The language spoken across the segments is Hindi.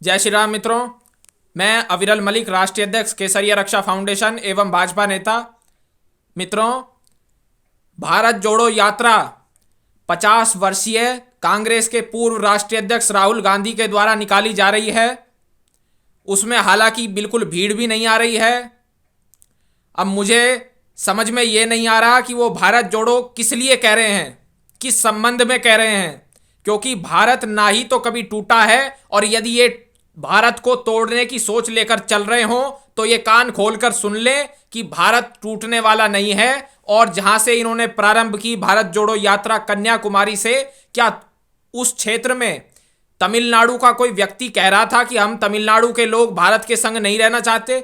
जय श्री राम मित्रों। मैं अविरल मलिक, राष्ट्रीय अध्यक्ष केसरिया रक्षा फाउंडेशन एवं भाजपा नेता। मित्रों, भारत जोड़ो यात्रा 50 वर्षीय कांग्रेस के पूर्व राष्ट्रीय अध्यक्ष राहुल गांधी के द्वारा निकाली जा रही है। उसमें हालांकि बिल्कुल भीड़ भी नहीं आ रही है। अब मुझे समझ में ये नहीं आ रहा कि वो भारत जोड़ो किस लिए कह रहे हैं, किस संबंध में कह रहे हैं, क्योंकि भारत ना ही तो कभी टूटा है, और यदि ये भारत को तोड़ने की सोच लेकर चल रहे हो तो ये कान खोलकर सुन ले कि भारत टूटने वाला नहीं है। और जहां से इन्होंने प्रारंभ की भारत जोड़ो यात्रा कन्याकुमारी से, क्या उस क्षेत्र में तमिलनाडु का कोई व्यक्ति कह रहा था कि हम तमिलनाडु के लोग भारत के संग नहीं रहना चाहते?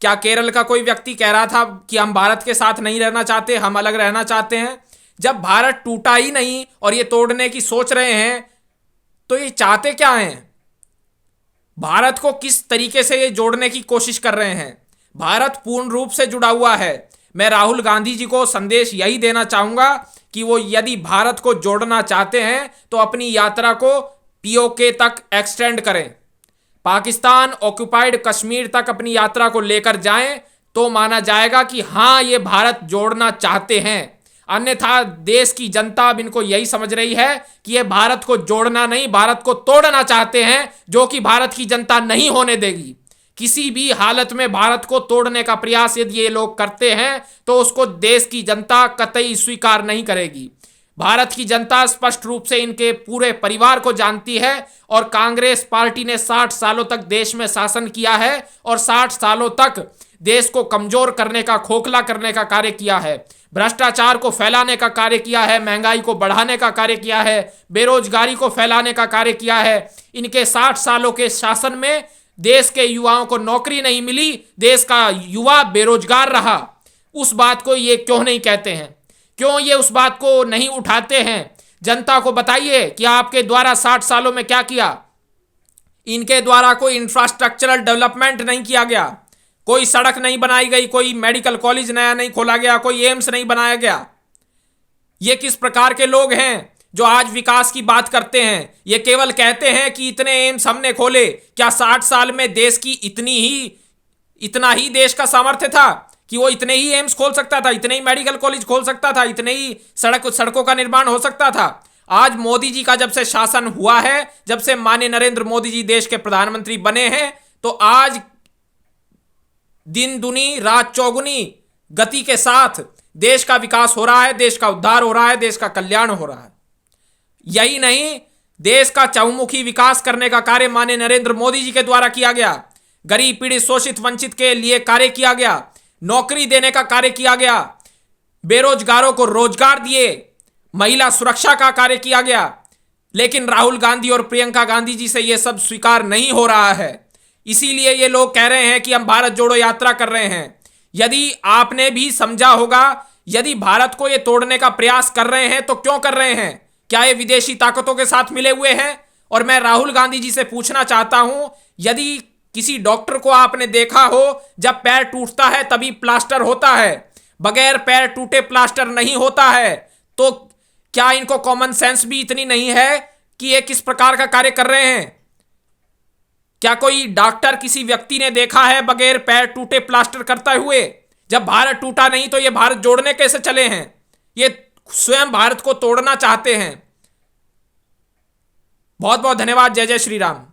क्या केरल का कोई व्यक्ति कह रहा था कि हम भारत के साथ नहीं रहना चाहते, हम अलग रहना चाहते हैं? जब भारत टूटा ही नहीं और ये तोड़ने की सोच रहे हैं तो ये चाहते क्या हैं? भारत को किस तरीके से ये जोड़ने की कोशिश कर रहे हैं? भारत पूर्ण रूप से जुड़ा हुआ है। मैं राहुल गांधी जी को संदेश यही देना चाहूंगा कि वो यदि भारत को जोड़ना चाहते हैं तो अपनी यात्रा को पीओके तक एक्सटेंड करें, पाकिस्तान ऑक्युपाइड कश्मीर तक अपनी यात्रा को लेकर जाएं, तो माना जाएगा कि हां, ये भारत जोड़ना चाहते हैं। अन्यथा देश की जनता अब इनको यही समझ रही है कि ये भारत को जोड़ना नहीं, भारत को तोड़ना चाहते हैं, जो कि भारत की जनता नहीं होने देगी। किसी भी हालत में भारत को तोड़ने का प्रयास यदि ये लोग करते हैं तो उसको देश की जनता कतई स्वीकार नहीं करेगी। भारत की जनता स्पष्ट रूप से इनके पूरे परिवार को जानती है, और कांग्रेस पार्टी ने 60 सालों तक देश में शासन किया है और 60 सालों तक देश को कमजोर करने का, खोखला करने का कार्य किया है, भ्रष्टाचार को फैलाने का कार्य किया है, महंगाई को बढ़ाने का कार्य किया है, बेरोजगारी को फैलाने का कार्य किया है। इनके 60 सालों के शासन में देश के युवाओं को नौकरी नहीं मिली, देश का युवा बेरोजगार रहा। उस बात को ये क्यों नहीं कहते हैं? क्यों ये उस बात को नहीं उठाते हैं? जनता को बताइए कि आपके द्वारा 60 सालों में क्या किया। इनके द्वारा कोई इंफ्रास्ट्रक्चरल डेवलपमेंट नहीं किया गया, कोई सड़क नहीं बनाई गई, कोई मेडिकल कॉलेज नया नहीं खोला गया, कोई एम्स नहीं बनाया गया। ये किस प्रकार के लोग हैं जो आज विकास की बात करते हैं? ये केवल कहते हैं कि इतने एम्स हमने खोले। क्या 60 साल में देश की इतना ही देश का सामर्थ्य था कि वो इतने ही एम्स खोल सकता था, इतने ही मेडिकल कॉलेज खोल सकता था, इतने ही सड़कों का निर्माण हो सकता था? आज मोदी जी का जब से शासन हुआ है, जब से माननीय नरेंद्र मोदी जी देश के प्रधानमंत्री बने हैं, तो आज दिन दुनी रात चौगुनी गति के साथ देश का विकास हो रहा है, देश का उद्धार हो रहा है, देश का कल्याण हो रहा है। यही नहीं, देश का चहुमुखी विकास करने का कार्य माननीय नरेंद्र मोदी जी के द्वारा किया गया। गरीब, पीड़ित, शोषित, वंचित के लिए कार्य किया गया, नौकरी देने का कार्य किया गया, बेरोजगारों को रोजगार दिए, महिला सुरक्षा का कार्य किया गया। लेकिन राहुल गांधी और प्रियंका गांधी जी से यह सब स्वीकार नहीं हो रहा है। इसीलिए ये लोग कह रहे हैं कि हम भारत जोड़ो यात्रा कर रहे हैं। यदि आपने भी समझा होगा, यदि भारत को ये तोड़ने का प्रयास कर रहे हैं तो क्यों कर रहे हैं? क्या ये विदेशी ताकतों के साथ मिले हुए हैं? और मैं राहुल गांधी जी से पूछना चाहता हूं, यदि किसी डॉक्टर को आपने देखा हो, जब पैर टूटता है तभी प्लास्टर होता है, बगैर पैर टूटे प्लास्टर नहीं होता है, तो क्या इनको कॉमन सेंस भी इतनी नहीं है कि ये किस प्रकार का कार्य कर रहे हैं? क्या कोई डॉक्टर किसी व्यक्ति ने देखा है बगैर पैर टूटे प्लास्टर करते हुए? जब भारत टूटा नहीं तो ये भारत जोड़ने कैसे चले हैं? ये स्वयं भारत को तोड़ना चाहते हैं। बहुत बहुत धन्यवाद। जय जय श्री राम।